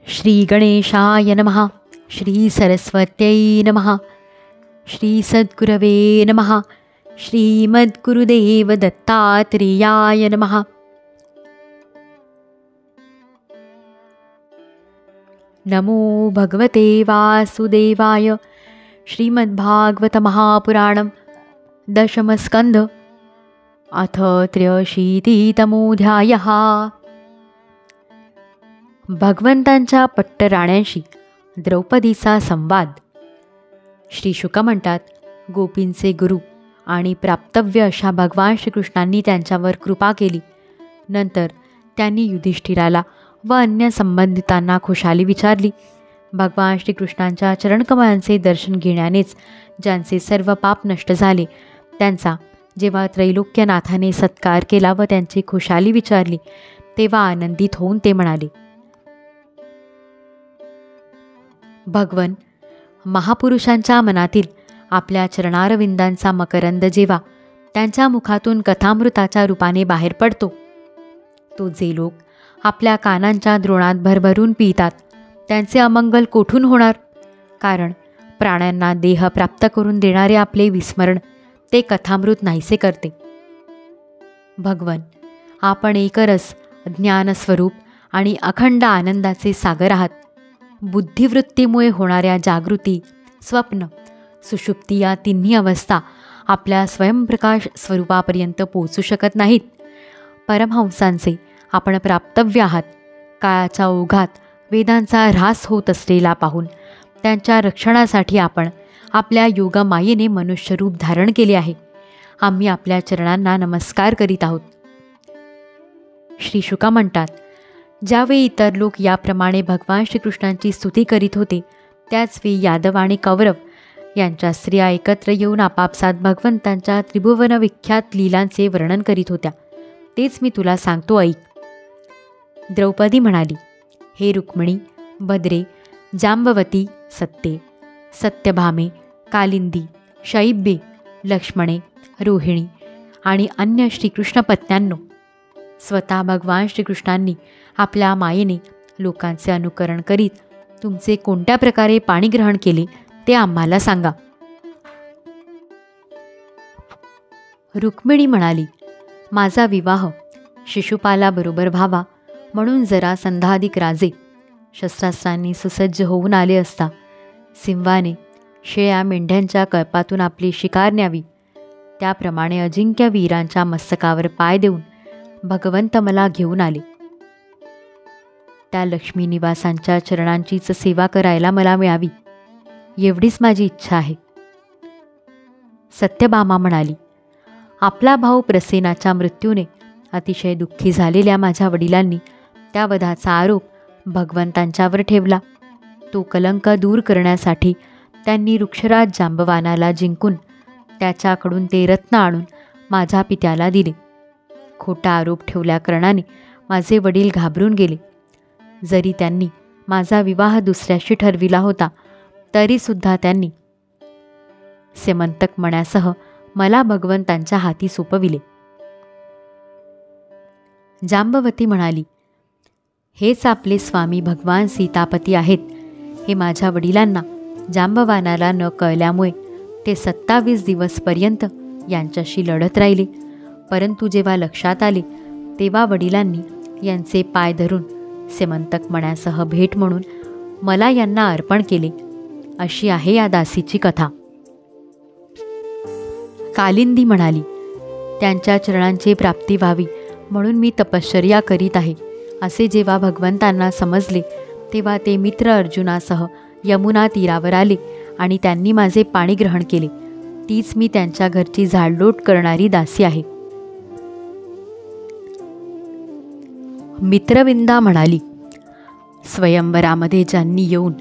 श्री गणेशाय नमः. श्री सरस्वत्यै नमः. श्री सद्गुरवे नमः. श्रीमद्गुरुदेव दत्तात्रेयाय नमः. नमो भगवते वासुदेवाय. श्रीमद्भागवत महापुराणं दशमस्कंध अथ 83तमोऽध्यायः. भगवंतांच्या पट्टराण्यांशी द्रौपदीचा संवाद. श्री शुक म्हणतात, गोपींचे गुरु आणि प्राप्तव्य अशा भगवान श्रीकृष्णांनी त्यांच्यावर कृपा केली. नंतर त्यांनी युधिष्ठिराला व अन्य संबंधितांना खुशाली विचारली. भगवान श्रीकृष्णांच्या चरणकमळांचे दर्शन घेण्यानेच ज्यांचे सर्व पाप नष्ट झाले, त्यांचा जेव्हा त्रैलोक्यनाथाने सत्कार केला व त्यांची खुशाली विचारली, तेव्हा आनंदित होऊन ते म्हणाले, भगवन, महापुरुषांच्या मनातील आपल्या चरणारविंदांचा मकरंद जेव्हा त्यांच्या मुखातून कथामृताच्या रूपाने बाहेर पडतो, तो जे लोक आपल्या कानांच्या द्रोणात भरभरून पितात त्यांचे अमंगल कोठून होणार? कारण प्राण्यांना देह प्राप्त करून देणारे आपले विस्मरण ते कथामृत नाहीसे करते. भगवन, आपण एकरस ज्ञानस्वरूप आणि अखंड आनंदाचे सागर आहात. बुद्धिवृत्तीमुळे होणाऱ्या जागृती, स्वप्न, सुषुप्ती या तिन्ही अवस्था आपल्या स्वयंप्रकाश स्वरूपापर्यंत पोहोचू शकत नाहीत. परमहंसांचे आपण प्राप्तव्य आहात. काळाच्या ओघात वेदांचा ऱ्हास होत असलेला पाहून त्यांच्या रक्षणासाठी आपण आपल्या योगमायेने मनुष्यरूप धारण केले आहे. आम्ही आपल्या चरणांना नमस्कार करीत आहोत. श्री शुका म्हणतात, ज्यावेळी इतर लोक याप्रमाणे भगवान श्रीकृष्णांची स्तुती करीत होते, त्याचवेळी यादव आणि कौरव यांच्या स्त्रिया एकत्र येऊन आपापसात भगवंतांच्या त्रिभुवन विख्यात लीलांचे वर्णन करीत होत्या. तेच मी तुला सांगतो, ऐक. द्रौपदी म्हणाली, हे रुक्मिणी, भद्रे, जांबवती, सत्ये, सत्यभामे, कालिंदी, शैब्ये, लक्ष्मणे, रोहिणी आणि अन्य श्रीकृष्ण पत्न्यांनो, स्वतः भगवान श्रीकृष्णांनी आपल्या मायेने लोकांचे अनुकरण करीत तुमचे कोणत्या प्रकारे पाणी ग्रहण केले ते आम्हाला सांगा. रुक्मिणी म्हणाली, माझा विवाह शिशुपालाबरोबर व्हावा म्हणून जरासंधाधिक राजे शस्त्रास्त्रांनी सुसज्ज होऊन आले असता सिंहाने शेळ्या मेंढ्यांच्या कळपातून आपली शिकार न्यावी, त्याप्रमाणे अजिंक्य वीरांच्या मस्तकावर पाय देऊन भगवंत मला घेऊन आले. त्या लक्ष्मी निवासांच्या चरणांचीच सेवा करायला मला मिळावी, एवढीच माझी इच्छा आहे. सत्यभामा म्हणाली, आपला भाऊ प्रसेनाच्या मृत्यूने अतिशय दुःखी झालेल्या माझ्या वडिलांनी त्या वधाचा आरोप भगवंतांच्यावर ठेवला. तो कलंक दूर करण्यासाठी त्यांनी वृक्षराज जांबवानाला जिंकून त्याच्याकडून ते रत्न आणून माझ्या पित्याला दिले. खोटा आरोप ठेवल्याकारणाने माझे वडील घाबरून गेले. जरी त्यांनी माझा विवाह दुसऱ्याशी ठरविला होता, तरीसुद्धा त्यांनी सेमंतक मण्यासह मला भगवंतांच्या हाती सोपविले. जांबवती म्हणाली, हेच आपले स्वामी भगवान सीतापती आहेत. हे माझ्या वडिलांना जांबवानाला न कळल्यामुळे ते 27 दिवसपर्यंत यांच्याशी लढत राहिले. परंतु जेव्हा लक्षात आले, तेव्हा वडिलांनी यांचे पाय धरून सेमंतक मण्यासह भेट म्हणून मला यांना अर्पण केले. अशी आहे या दासीची कथा. कालिंदी म्हणाली, त्यांच्या चरणांची प्राप्ती व्हावी म्हणून मी तपश्चर्या करीत आहे. असे जेव्हा भगवंतांना समजले, तेव्हा ते मित्र अर्जुनासह यमुना तीरावर आले आणि त्यांनी माझे पाणी ग्रहण केले. तीच मी त्यांच्या घरची झाडलोट करणारी दासी आहे. मित्रविंदा म्हणाली, स्वयंवरामध्ये ज्यांनी येऊन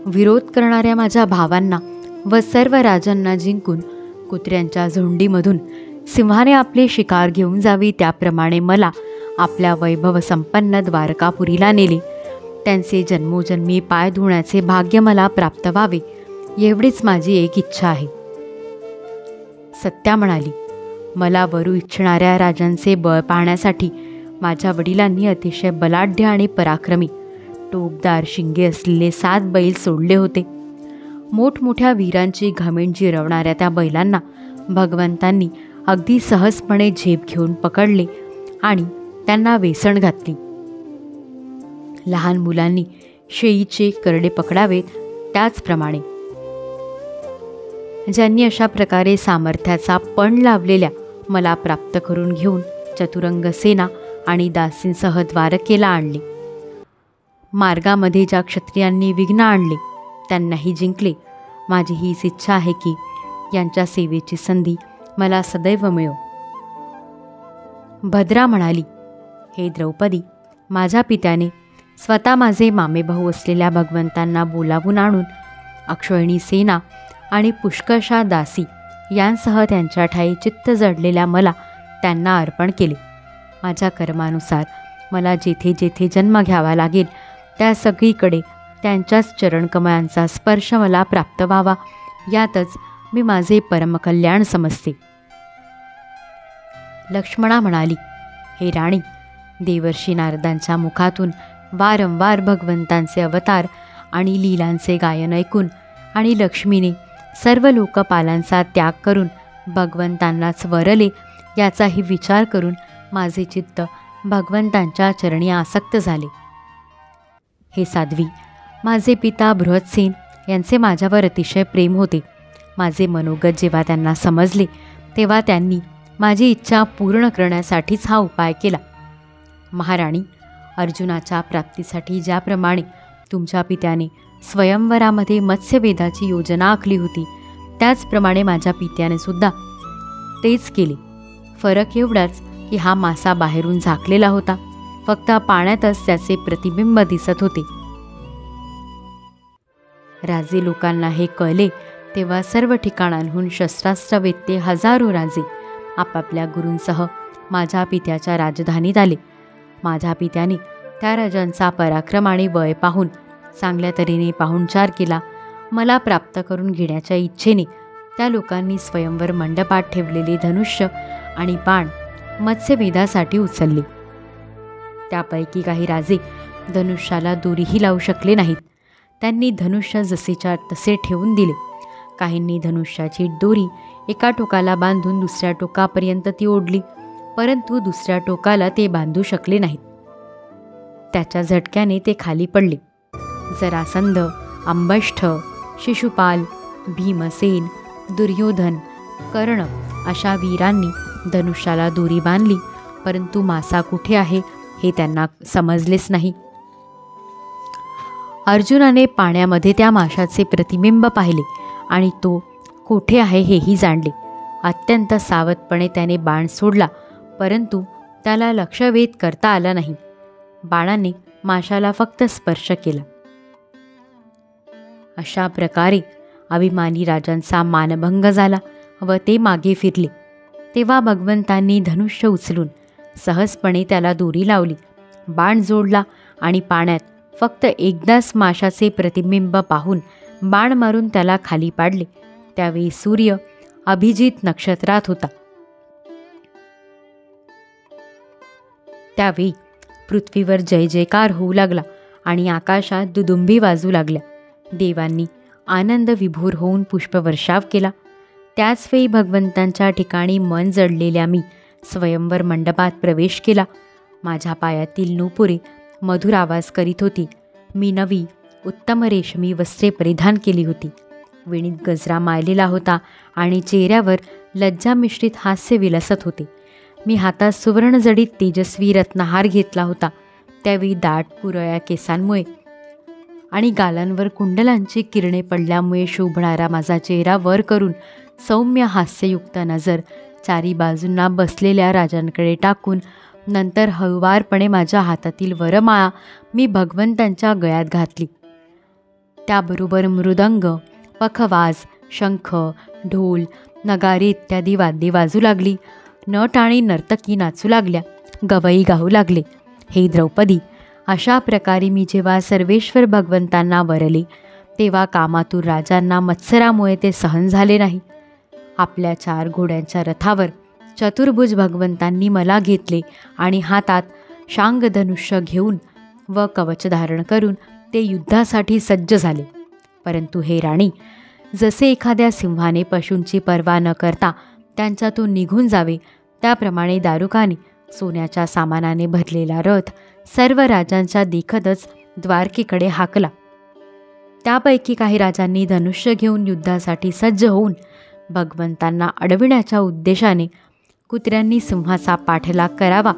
विरोध करणाऱ्या माझ्या भावांना व सर्व राजांना जिंकून कुत्र्यांच्या झुंडीमधून सिंहाने आपले शिकार घेऊन जावी, त्याप्रमाणे मला आपल्या वैभव संपन्न द्वारकापुरीला नेले. त्यांचे जन्मोजन्मी पाय धुण्याचे भाग्य मला प्राप्त व्हावे, एवढीच माझी एक इच्छा आहे. सत्या म्हणाली, मला वरू इच्छणाऱ्या राजांचे बळ पाहण्यासाठी माझ्या वडिलांनी अतिशय बलाढ्य आणि पराक्रमी टोकदार शिंगे असलेले 7 बैल सोडले होते. मोठमोठ्या वीरांची घमेंड जिरवणाऱ्या त्या बैलांना भगवंतांनी अगदी सहजपणे झेप घेऊन पकडले आणि त्यांना वेसण घातली. लहान मुलांनी शेळीचे करडे पकडावेत त्याचप्रमाणे ज्यांनी अशा प्रकारे सामर्थ्याचा पण लावलेल्या मला प्राप्त करून घेऊन चतुरंग सेना आणि दासींसह द्वारकेला आणले. मार्गामध्ये ज्या क्षत्रियांनी विघ्न आणले त्यांनाही जिंकले. माझी हीच इच्छा आहे की यांच्या सेवेची संधी मला सदैव मिळो. भद्रा म्हणाली, हे द्रौपदी, माझ्या पित्याने स्वतः माझे मामेभाऊ असलेल्या भगवंतांना बोलावून आणून अक्षयणी सेना आणि पुष्कळशा दासी यांसह त्यांच्या ठायी चित्त जडलेल्या मला त्यांना अर्पण केले. माझ्या कर्मानुसार मला जेथे जेथे जन्म घ्यावा लागेल त्या सगळीकडे त्यांच्याच चरणकमळांचा स्पर्श मला प्राप्त व्हावा, यातच मी माझे परमकल्याण समजते. लक्ष्मणा म्हणाली, हे राणी, देवर्षी नारदांच्या मुखातून वारंवार भगवंतांचे अवतार आणि लीलांचे गायन ऐकून आणि लक्ष्मीने सर्व लोकपालांचा त्याग करून भगवंतांनाच वरले याचाही विचार करून माझे चित्त भगवंतांच्या चरणी आसक्त झाले. हे साध्वी, माझे पिता बृहत्सेन यांचे माझ्यावर अतिशय प्रेम होते. माझे मनोगत जेव्हा त्यांना समजले तेव्हा त्यांनी माझी इच्छा पूर्ण करण्यासाठीच हा उपाय केला. महाराणी, अर्जुनाच्या प्राप्तीसाठी ज्याप्रमाणे तुमच्या पित्याने स्वयंवरामध्ये मत्स्यवेधाची योजना आखली होती त्याचप्रमाणे माझ्या पित्याने सुद्धा तेच केले. फरक एवढाच की हा मासा बाहेरून झाकलेला होता, फक्त पाण्यातच त्याचे प्रतिबिंब दिसत होते. राजे लोकांना हे कळले तेव्हा सर्व ठिकाणांहून शस्त्रास्त्रवेत्ते हजारो राजे आपापल्या गुरूंसह माझ्या पित्याच्या राजधानीत आले. माझ्या पित्याने त्या राजांचा पराक्रम आणि वय पाहून चांगल्या तऱ्हेने पाहुणचार केला. मला प्राप्त करून घेण्याच्या इच्छेने त्या लोकांनी स्वयंवर मंडपात ठेवलेले धनुष्य आणि बाण मत्स्यवेधासाठी उचलले. त्यापैकी काही राजे धनुष्याला दोरीही लावू शकले नाहीत. त्यांनी धनुष्य जसेच्या तसे ठेवून दिले. काहींनी धनुष्याची दोरी एका टोकाला बांधून दुसऱ्या टोकापर्यंत ती ओढली, परंतु दुसऱ्या टोकाला ते बांधू शकले नाहीत. त्याच्या झटक्याने ते खाली पडले. जरासंध, अंबष्ठ, शिशुपाल, भीमसेन, दुर्योधन, कर्ण अशा वीरांनी धनुष्याला दोरी बांधली, परंतु मासा कुठे आहे हे त्यांना समजलेच नाही. अर्जुनाने पाण्यामध्ये त्या माशाचे प्रतिबिंब पाहिले आणि तो कोठे आहे हेही जाणले. अत्यंत सावधपणे त्याने बाण सोडला, परंतु त्याला लक्ष्यभेद करता आला नाही. बाणाने माशाला फक्त स्पर्श केला. अशा प्रकारे अभिमानी राजांचा मानभंग झाला व ते मागे फिरले. तेव्हा भगवंतांनी धनुष्य उचलून सहजपणे त्याला दोरी लावली, बाण जोडला आणि पाण्यात फक्त एकदाच माशाचे प्रतिबिंब पाहून बाण मारून त्याला खाली पाडले. त्यावेळी सूर्य अभिजित नक्षत्रात होता. त्यावेळी पृथ्वीवर जय जयकार होऊ लागला आणि आकाशात दुदुंभी वाजू लागल्या. देवांनी आनंद विभोर होऊन पुष्पवर्षाव केला. त्याचवेळी भगवंतांच्या ठिकाणी मन जडलेल्या मी स्वयंवर मंडपात प्रवेश केला. माझ्या पायातील नूपुरे मधुर आवाज करीत होती. मी नवी उत्तम रेशमी वस्त्रे परिधान केली होती. वेणीत गजरा मायलेला होता आणि चेहऱ्यावर लज्जा मिश्रित हास्य विलसत होते. मी हातात सुवर्णजडित तेजस्वी रत्नहार घेतला होता. त्यावेळी दाट कुरळ्या केसांमुळे आणि गालांवर कुंडलांची किरणे पडल्यामुळे शोभणारा माझा चेहरा वर करून सौम्य हास्ययुक्त नजर चारी बाजूंना बसलेल्या राजांकडे टाकून नंतर हळुवारपणे माझ्या हातातील वरमाळा मी भगवंतांच्या गळ्यात घातली. त्याबरोबर मृदंग, पखवाज, शंख, ढोल, नगारे इत्यादी वाद्ये वाजू लागली. नट आणि नर्तकी नाचू लागल्या, गवई गाऊ लागले. हे द्रौपदी, अशा प्रकारे मी जेव्हा सर्वेश्वर भगवंतांना वरले तेव्हा कामातूर राजांना मत्सरामुळे ते सहन झाले नाही. आपल्या 4 घोड्यांच्या रथावर चतुर्भुज भगवंतांनी मला घेतले आणि हातात शांगधनुष्य घेऊन व कवच धारण करून ते युद्धासाठी सज्ज झाले. परंतु हे राणी, जसे एखाद्या सिंहाने पशूंची पर्वा न करता त्यांच्यातून निघून जावे, त्याप्रमाणे दारुकाने सोन्याच्या सामानाने भरलेला रथ सर्व राजांच्या देखतच द्वारकेकडे हाकला. त्यापैकी काही राजांनी धनुष्य घेऊन युद्धासाठी सज्ज होऊन भगवंतांना अडविण्याच्या उद्देशाने कुत्र्यांनी सिंहाचा पाठलाग करावा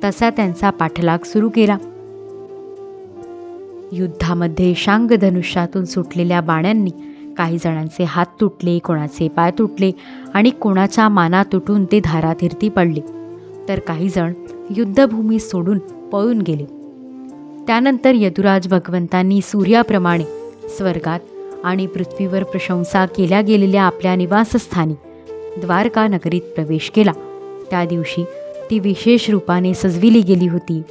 तसा त्यांचा पाठलाग सुरू केला. युद्धामध्ये शांग धनुष्यातून सुटलेल्या बाण्यांनी काही जणांचे हात तुटले, कोणाचे पाय तुटले आणि कोणाच्या माना तुटून ते धारातीर्थी पडले, तर काही जण युद्धभूमी सोडून पळून गेले. त्यानंतर यदुराज भगवंतांनी सूर्याप्रमाणे स्वर्गात आणि पृथ्वीवर प्रशंसा केल्या गेलेल्या आपल्या निवासस्थानी द्वारका नगरीत प्रवेश केला. त्या दिवशी ती विशेष रूपाने सजविली गेली होती.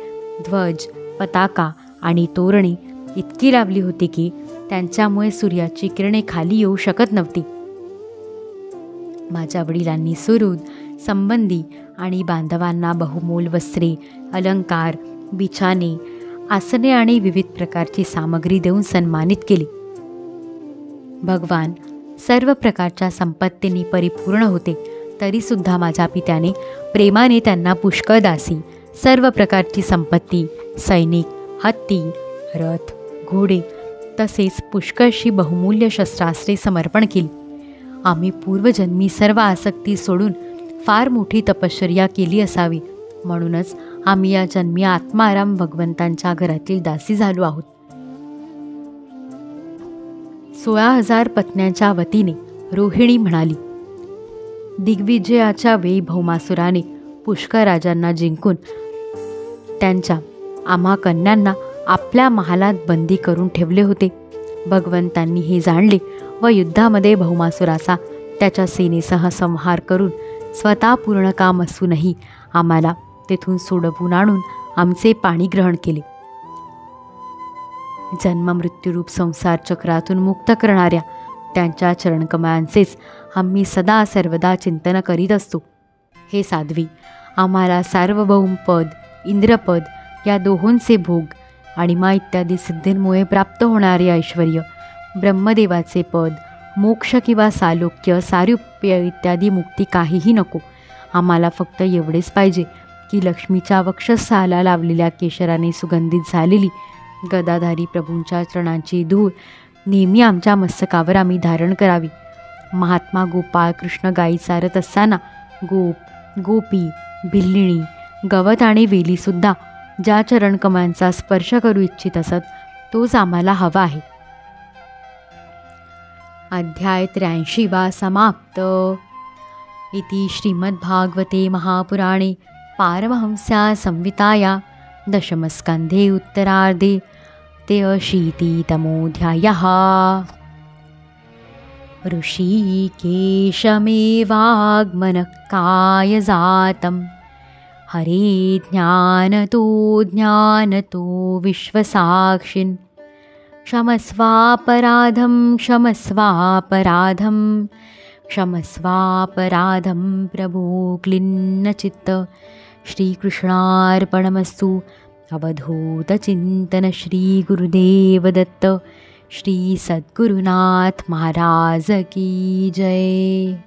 ध्वज, पताका आणि तोरणे इतकी लावली होती की त्यांच्यामुळे सूर्याची किरणे खाली येऊ शकत नव्हती. माझ्या वडिलांनी सुहृद, संबंधी आणि बांधवांना बहुमोल वस्त्रे, अलंकार, बिछाने, आसने आणि विविध प्रकारची सामग्री देऊन सन्मानित केले. भगवान सर्व प्रकारच्या संपत्तींनी परिपूर्ण होते, तरीसुद्धा माझ्या पित्याने प्रेमाने त्यांना पुष्कळ दासी, सर्व प्रकारची संपत्ती, सैनिक, हत्ती, रथ, घोडे तसेच पुष्कळशी बहुमूल्य शस्त्रास्त्रे समर्पण केली. आम्ही पूर्वजन्मी सर्व आसक्ती सोडून फार मोठी तपश्चर्या केली असावी, म्हणूनच आम्ही या जन्मी आत्माराम भगवंतांच्या घरातील दासी झालो आहोत. 16,000 पत्न्यांच्या वतीने रोहिणी म्हणाली, दिग्विजयाच्या वेळी भौमासुराने पुष्कळ राजांना जिंकून त्यांच्या आम्हा कन्यांना आपल्या महालात बंदी करून ठेवले होते. भगवंतांनी हे जाणले व युद्धामध्ये भौमासुराचा त्याच्या सेनेसह संहार करून स्वतः पूर्ण काम असूनही आम्हाला तेथून सोडवून आणून आमचे पाणी ग्रहण केले. जन्ममृत्यूरूप संसार चक्रातून मुक्त करणाऱ्या त्यांच्या चरणकमळांचेच आम्ही सदा सर्वदा चिंतन करीत असतो. हे साध्वी, आम्हाला सार्वभौम पद, इंद्रपद या दोहोंचे भोग आणि मा इत्यादी सिद्धींमुळे प्राप्त होणारे ऐश्वर्य, ब्रह्मदेवाचे पद, मोक्ष किंवा सालोक्य, सारूप्य इत्यादी मुक्ती काहीही नको. आम्हाला फक्त एवढेच पाहिजे की लक्ष्मीच्या वक्षस्थळाला लावलेल्या केशराने सुगंधित झालेली गदाधारी प्रभूंच्या चरणांची धूळ नेहमी आमच्या मस्तकावर आम्ही धारण करावी. महात्मा गोपाळ कृष्ण गायी चारत असताना गोप, गोपी, भिल्लिणी, गवत आणि वेलीसुद्धा ज्या चरणकमळांचा स्पर्श करू इच्छित असत तोच आम्हाला हवा आहे. अध्याय 83 समाप्त. इति श्रीमद्भागवते महापुराणे पारमहंस्या संहिताया दशमस्कन्धे उत्तरार्धे 83तमोऽध्यायः. ऋषिकेशमेवागमनकायजातं हरे ज्ञानतो विश्वसाक्षिन् क्षमस्वापराधं प्रभो क्लिन्नचित्त. श्रीकृष्णार्पणमस्तु. अवधूतचिन्तन श्री गुरुदेव दत्त. श्री सद्गुरुनाथ महाराज की जय.